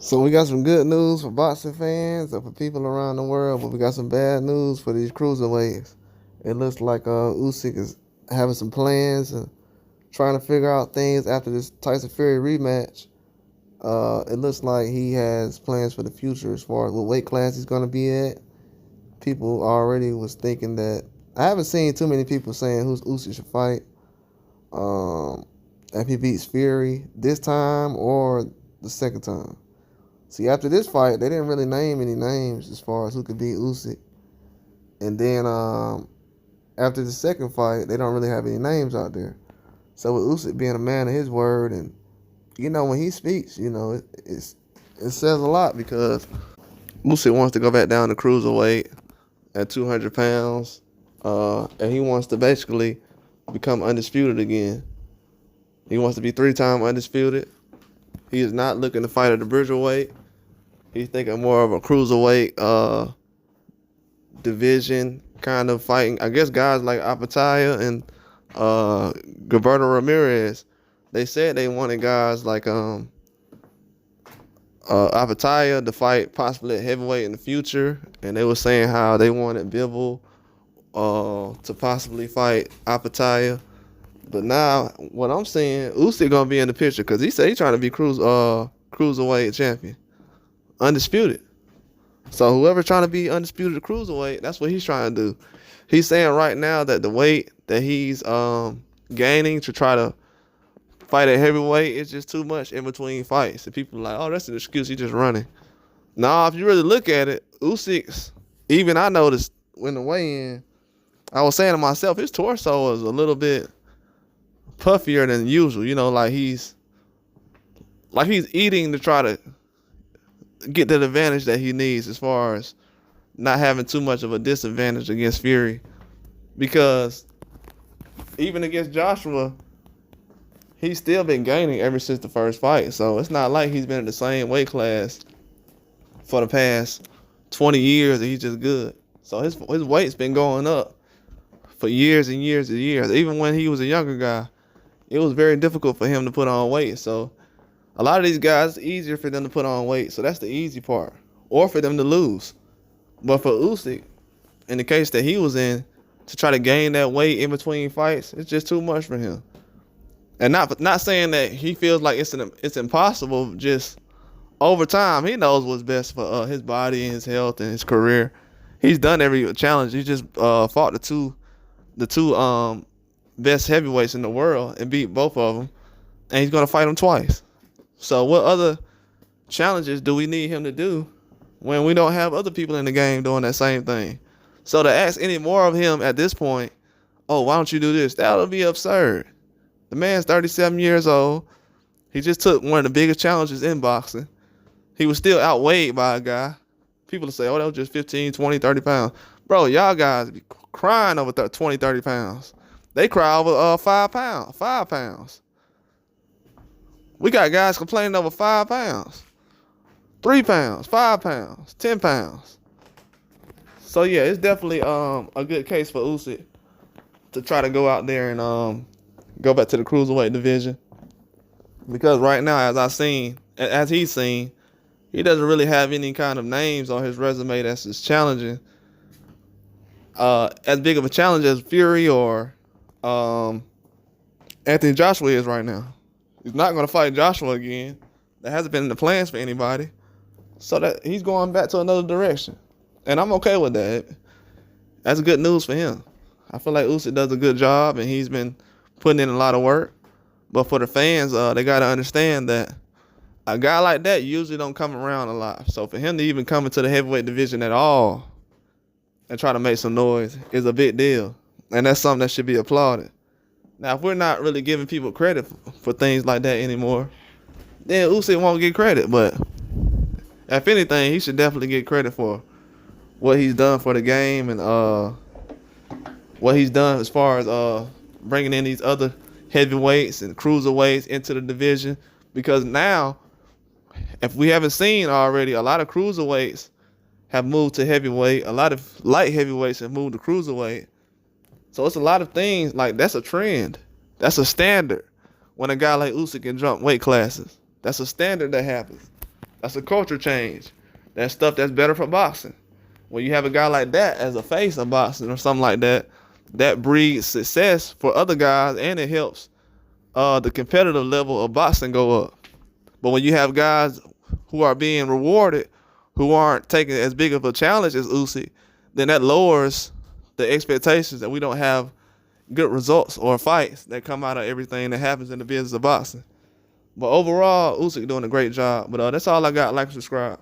So we got some good news for boxing fans or for people around the world, but we got some bad news for these cruiserweights. It looks like Usyk is having some plans and trying to figure out things after this Tyson Fury rematch. It looks like he has plans for the future as far as what weight class he's going to be at. People already was thinking that I haven't seen too many people saying who's Usyk should fight. If he beats Fury this time or the second time. See, after this fight, they didn't really name any names as far as who could beat Usyk. And then after the second fight, they don't really have any names out there. So with Usyk being a man of his word, and when he speaks, it says a lot because Usyk wants to go back down to cruiserweight at 200 pounds, and he wants to basically become undisputed again. He wants to be 3-time undisputed. He is not looking to fight at the bridgerweight. He's thinking more of a cruiserweight division kind of fighting. I guess guys like Apataya and Gilberto Ramirez, they said they wanted guys like Apataya to fight possibly at heavyweight in the future, and they were saying how they wanted Bivol to possibly fight Apataya. But now, what I'm saying, Usyk gonna be in the picture because he said he's trying to be cruiserweight champion, undisputed. So whoever's trying to be undisputed cruiserweight, that's what he's trying to do. He's saying right now that the weight that he's gaining to try to fight at heavyweight is just too much in between fights. And people are like, oh, that's an excuse. He's just running. Nah, if you really look at it, Usyk's, even I noticed when the weigh-in, I was saying to myself, his torso is a little bit puffier than usual, like he's eating to try to get that advantage that he needs as far as not having too much of a disadvantage against Fury. Because even against Joshua, he's still been gaining ever since the first fight. So it's not like he's been in the same weight class for the past 20 years and he's just good. So his weight's been going up for years and years and years. Even when he was a younger guy, it was very difficult for him to put on weight. So a lot of these guys, it's easier for them to put on weight. So that's the easy part. Or for them to lose. But for Usyk, in the case that he was in, to try to gain that weight in between fights, it's just too much for him. And not saying that he feels like it's impossible, just over time, he knows what's best for his body and his health and his career. He's done every challenge. He just fought the two best heavyweights in the world and beat both of them, and he's gonna fight them twice. So what other challenges do we need him to do when we don't have other people in the game doing that same thing? So to ask any more of him at this point, oh, why don't you do this? That would be absurd. The man's 37 years old. He just took one of the biggest challenges in boxing. He was still outweighed by a guy. People will say, oh, that was just 15, 20, 30 pounds. Bro, y'all guys be crying over 20, 30 pounds. They cry over 5 pounds. 5 pounds. We got guys complaining over 5 pounds. 3 pounds, 5 pounds, 10 pounds. So yeah, it's definitely a good case for Usyk to try to go out there and go back to the cruiserweight division. Because right now, as he's seen, he doesn't really have any kind of names on his resume that's as challenging, as big of a challenge as Fury or Anthony Joshua is right now. He's not going to fight Joshua again. That hasn't been in the plans for anybody. So that he's going back to another direction. And I'm okay with that. That's good news for him. I feel like Usyk does a good job and he's been putting in a lot of work. But for the fans, they got to understand that a guy like that usually don't come around a lot. So for him to even come into the heavyweight division at all and try to make some noise is a big deal. And that's something that should be applauded. Now, if we're not really giving people credit for things like that anymore, then Usyk won't get credit. But if anything, he should definitely get credit for what he's done for the game and what he's done as far as bringing in these other heavyweights and cruiserweights into the division. Because now, if we haven't seen already, a lot of cruiserweights have moved to heavyweight. A lot of light heavyweights have moved to cruiserweight. So it's a lot of things, like that's a trend. That's a standard when a guy like Usyk can jump weight classes. That's a standard that happens. That's a culture change. That's stuff that's better for boxing. When you have a guy like that as a face of boxing or something like that, that breeds success for other guys, and it helps the competitive level of boxing go up. But when you have guys who are being rewarded, who aren't taking as big of a challenge as Usyk, then that lowers the expectations, and we don't have good results or fights that come out of everything that happens in the business of boxing. But overall, Usyk doing a great job. But that's all I got. Like and subscribe.